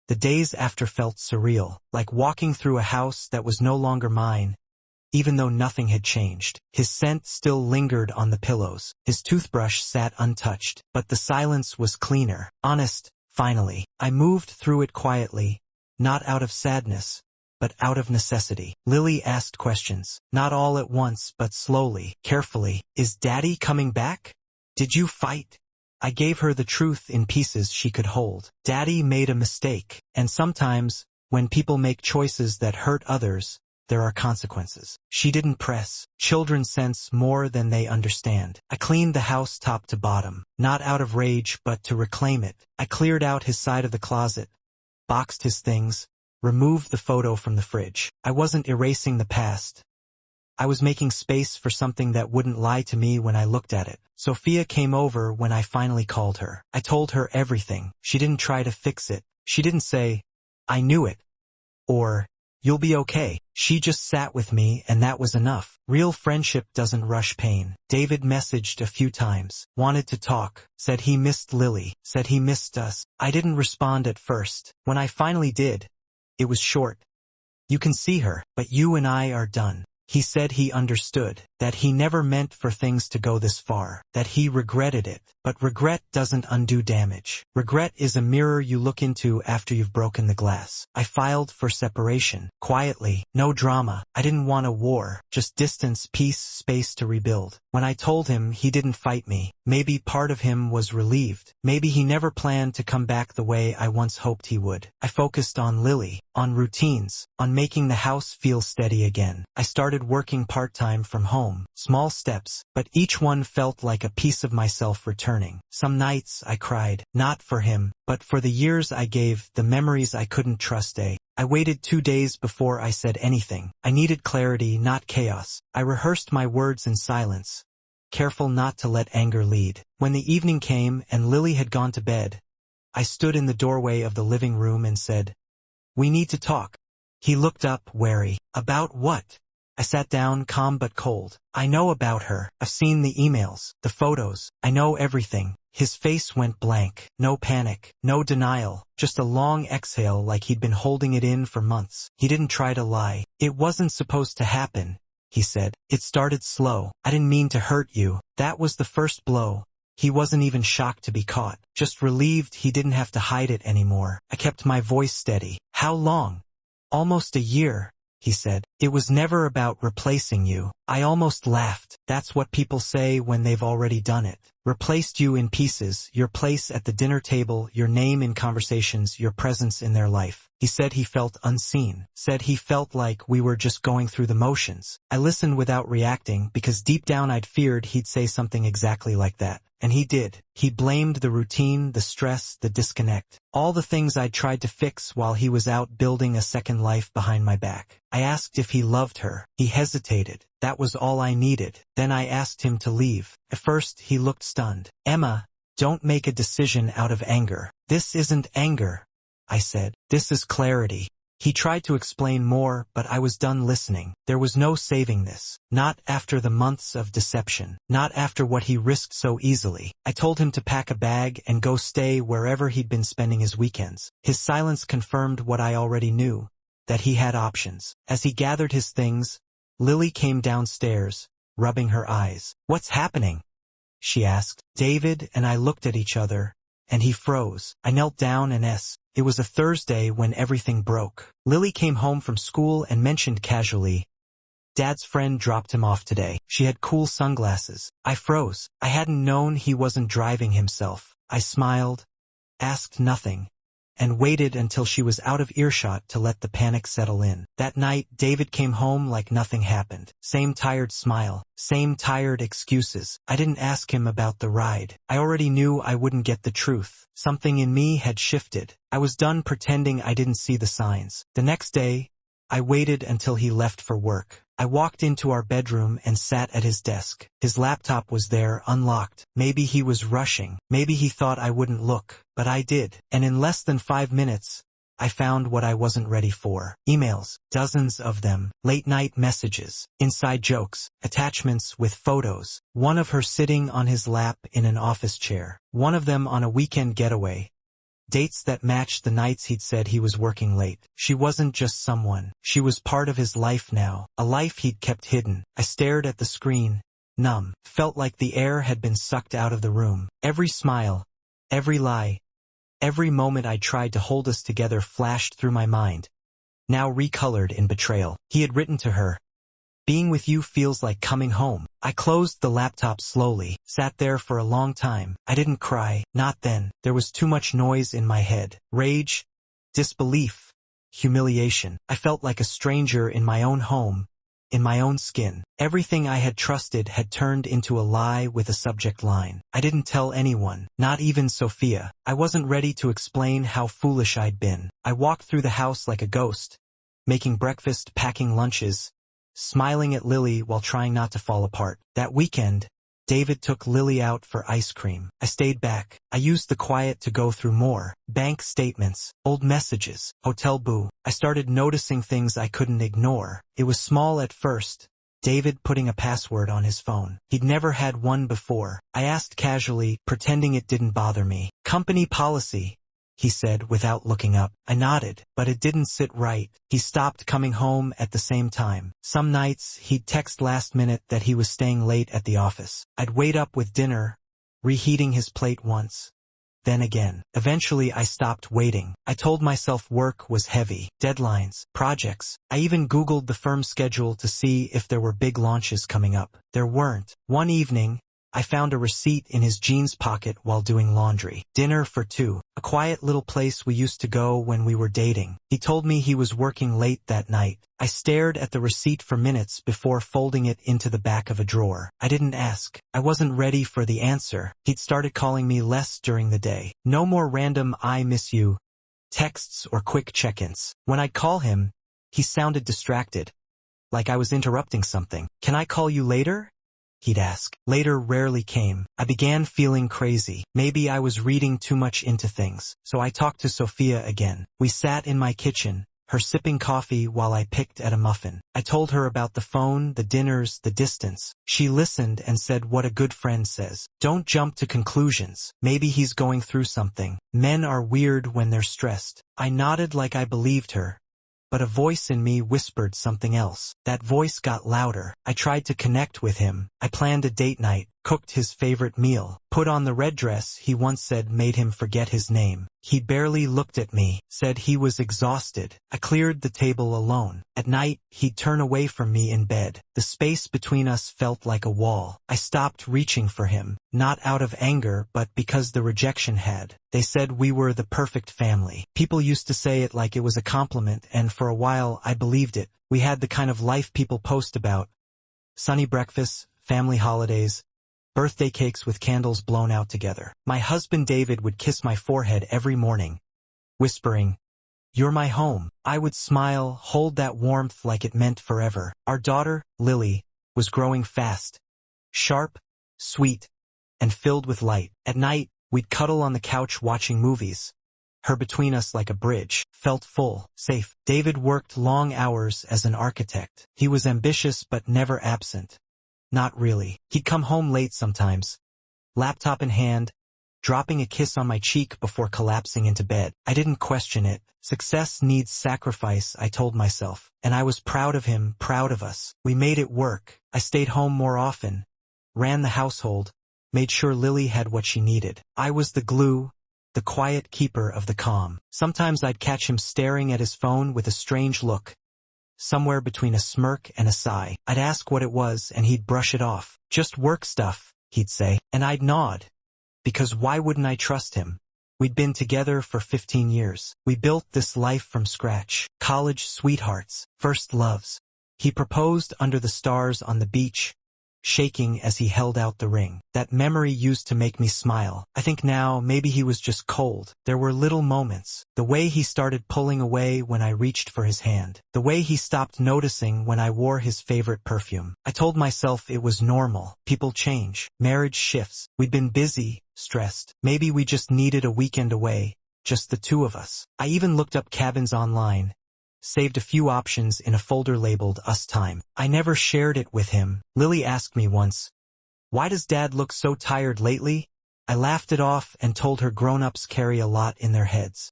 The days after felt surreal, like walking through a house that was no longer mine, even though nothing had changed. His scent still lingered on the pillows. His toothbrush sat untouched, but the silence was cleaner, honest, finally. I moved through it quietly, not out of sadness, but out of necessity. Lily asked questions, not all at once but slowly, carefully. Is Daddy coming back? Did you fight? I gave her the truth in pieces she could hold. Daddy made a mistake, and sometimes, when people make choices that hurt others, there are consequences. She didn't press. Children sense more than they understand. I cleaned the house top to bottom, not out of rage but to reclaim it. I cleared out his side of the closet, boxed his things, removed the photo from the fridge. I wasn't erasing the past. I was making space for something that wouldn't lie to me when I looked at it. Sophia came over when I finally called her. I told her everything. She didn't try to fix it. She didn't say, "I knew it," or "You'll be okay." She just sat with me, and that was enough. Real friendship doesn't rush pain. David messaged a few times, wanted to talk, said he missed Lily, said he missed us. I didn't respond at first. When I finally did, it was short. "You can see her, but you and I are done." He said he understood, that he never meant for things to go this far, that he regretted it. But regret doesn't undo damage. Regret is a mirror you look into after you've broken the glass. I filed for separation, quietly, no drama. I didn't want a war, just distance, peace, space to rebuild. When I told him, he didn't fight me. Maybe part of him was relieved. Maybe he never planned to come back the way I once hoped he would. I focused on Lily, on routines, on making the house feel steady again. I started working part-time from home, small steps, but each one felt like a piece of myself returning. Some nights I cried, not for him, but for the years I gave, the memories I couldn't trust. I waited 2 days before I said anything. I needed clarity, not chaos. I rehearsed my words in silence, careful not to let anger lead. When the evening came and Lily had gone to bed, I stood in the doorway of the living room and said, "We need to talk." He looked up, wary. "About what?" I sat down, calm but cold. "I know about her. I've seen the emails, the photos. I know everything." His face went blank. No panic, no denial, just a long exhale like he'd been holding it in for months. He didn't try to lie. "It wasn't supposed to happen," he said. "It started slow. I didn't mean to hurt you." That was the first blow. He wasn't even shocked to be caught, just relieved he didn't have to hide it anymore. I kept my voice steady. "How long?" "Almost a year," he said. "It was never about replacing you." I almost laughed. That's what people say when they've already done it. Replaced you in pieces, your place at the dinner table, your name in conversations, your presence in their life. He said he felt unseen, said he felt like we were just going through the motions. I listened without reacting because deep down I'd feared he'd say something exactly like that. And he did. He blamed the routine, the stress, the disconnect. All the things I'd tried to fix while he was out building a second life behind my back. I asked if he loved her. He hesitated. That was all I needed. Then I asked him to leave. At first, he looked stunned. "Emma, don't make a decision out of anger." "This isn't anger," I said. "This is clarity." He tried to explain more, but I was done listening. There was no saving this. Not after the months of deception. Not after what he risked so easily. I told him to pack a bag and go stay wherever he'd been spending his weekends. His silence confirmed what I already knew, that he had options. As he gathered his things, Lily came downstairs, rubbing her eyes. "What's happening?" she asked. David and I looked at each other, and he froze. I knelt down and It was a Thursday when everything broke. Lily came home from school and mentioned casually, "Dad's friend dropped him off today." She had cool sunglasses. I froze. I hadn't known he wasn't driving himself. I smiled, asked nothing, and waited until she was out of earshot to let the panic settle in. That night, David came home like nothing happened. Same tired smile, same tired excuses. I didn't ask him about the ride. I already knew I wouldn't get the truth. Something in me had shifted. I was done pretending I didn't see the signs. The next day, I waited until he left for work. I walked into our bedroom and sat at his desk. His laptop was there, unlocked. Maybe he was rushing. Maybe he thought I wouldn't look. But I did. And in less than 5 minutes, I found what I wasn't ready for. Emails, dozens of them, late-night messages, inside jokes, attachments with photos. One of her sitting on his lap in an office chair. One of them on a weekend getaway. Dates that matched the nights he'd said he was working late. She wasn't just someone. She was part of his life now, a life he'd kept hidden. I stared at the screen, numb. Felt like the air had been sucked out of the room. Every smile, every lie, every moment I tried to hold us together flashed through my mind, now recolored in betrayal. He had written to her, "Being with you feels like coming home." I closed the laptop slowly, sat there for a long time. I didn't cry, not then. There was too much noise in my head. Rage, disbelief, humiliation. I felt like a stranger in my own home, in my own skin. Everything I had trusted had turned into a lie with a subject line. I didn't tell anyone, not even Sophia. I wasn't ready to explain how foolish I'd been. I walked through the house like a ghost, making breakfast, packing lunches, smiling at Lily while trying not to fall apart. That weekend, David took Lily out for ice cream. I stayed back. I used the quiet to go through more. Bank statements, old messages, hotel boo. I started noticing things I couldn't ignore. It was small at first. David putting a password on his phone. He'd never had one before. I asked casually, pretending it didn't bother me. "Company policy," he said without looking up. I nodded, but it didn't sit right. He stopped coming home at the same time. Some nights, he'd text last minute that he was staying late at the office. I'd wait up with dinner, reheating his plate once, then again. Eventually I stopped waiting. I told myself work was heavy, deadlines, projects. I even Googled the firm's schedule to see if there were big launches coming up. There weren't. One evening, I found a receipt in his jeans pocket while doing laundry. Dinner for two. A quiet little place we used to go when we were dating. He told me he was working late that night. I stared at the receipt for minutes before folding it into the back of a drawer. I didn't ask. I wasn't ready for the answer. He'd started calling me less during the day. No more random "I miss you" texts or quick check-ins. When I'd call him, he sounded distracted, like I was interrupting something. "Can I call you later?" he'd ask. Later rarely came. I began feeling crazy. Maybe I was reading too much into things. So I talked to Sophia again. We sat in my kitchen, her sipping coffee while I picked at a muffin. I told her about the phone, the dinners, the distance. She listened and said what a good friend says. "Don't jump to conclusions. Maybe he's going through something. Men are weird when they're stressed." I nodded like I believed her, but a voice in me whispered something else. That voice got louder. I tried to connect with him. I planned a date night, cooked his favorite meal, put on the red dress he once said made him forget his name. He barely looked at me, said he was exhausted. I cleared the table alone. At night, he'd turn away from me in bed. The space between us felt like a wall. I stopped reaching for him, not out of anger but because the rejection had. They said we were the perfect family. People used to say it like it was a compliment, and for a while I believed it. We had the kind of life people post about. Sunny breakfasts, family holidays, birthday cakes with candles blown out together. My husband David would kiss my forehead every morning, whispering, "You're my home." I would smile, hold that warmth like it meant forever. Our daughter, Lily, was growing fast, sharp, sweet, and filled with light. At night, we'd cuddle on the couch watching movies. Her between us like a bridge, felt full, safe. David worked long hours as an architect. He was ambitious but never absent. Not really. He'd come home late sometimes, laptop in hand, dropping a kiss on my cheek before collapsing into bed. I didn't question it. Success needs sacrifice, I told myself. And I was proud of him, proud of us. We made it work. I stayed home more often, ran the household, made sure Lily had what she needed. I was the glue, the quiet keeper of the calm. Sometimes I'd catch him staring at his phone with a strange look, somewhere between a smirk and a sigh. I'd ask what it was and he'd brush it off. "Just work stuff," he'd say. And I'd nod, because why wouldn't I trust him? We'd been together for 15 years. We built this life from scratch. College sweethearts, first loves. He proposed under the stars on the beach, shaking as he held out the ring. That memory used to make me smile. I think now maybe he was just cold. There were little moments. The way he started pulling away when I reached for his hand. The way he stopped noticing when I wore his favorite perfume. I told myself it was normal. People change. Marriage shifts. We'd been busy, stressed. Maybe we just needed a weekend away, just the two of us. I even looked up cabins online, saved a few options in a folder labeled Us Time. I never shared it with him. Lily asked me once, "Why does Dad look so tired lately?" I laughed it off and told her grown-ups carry a lot in their heads.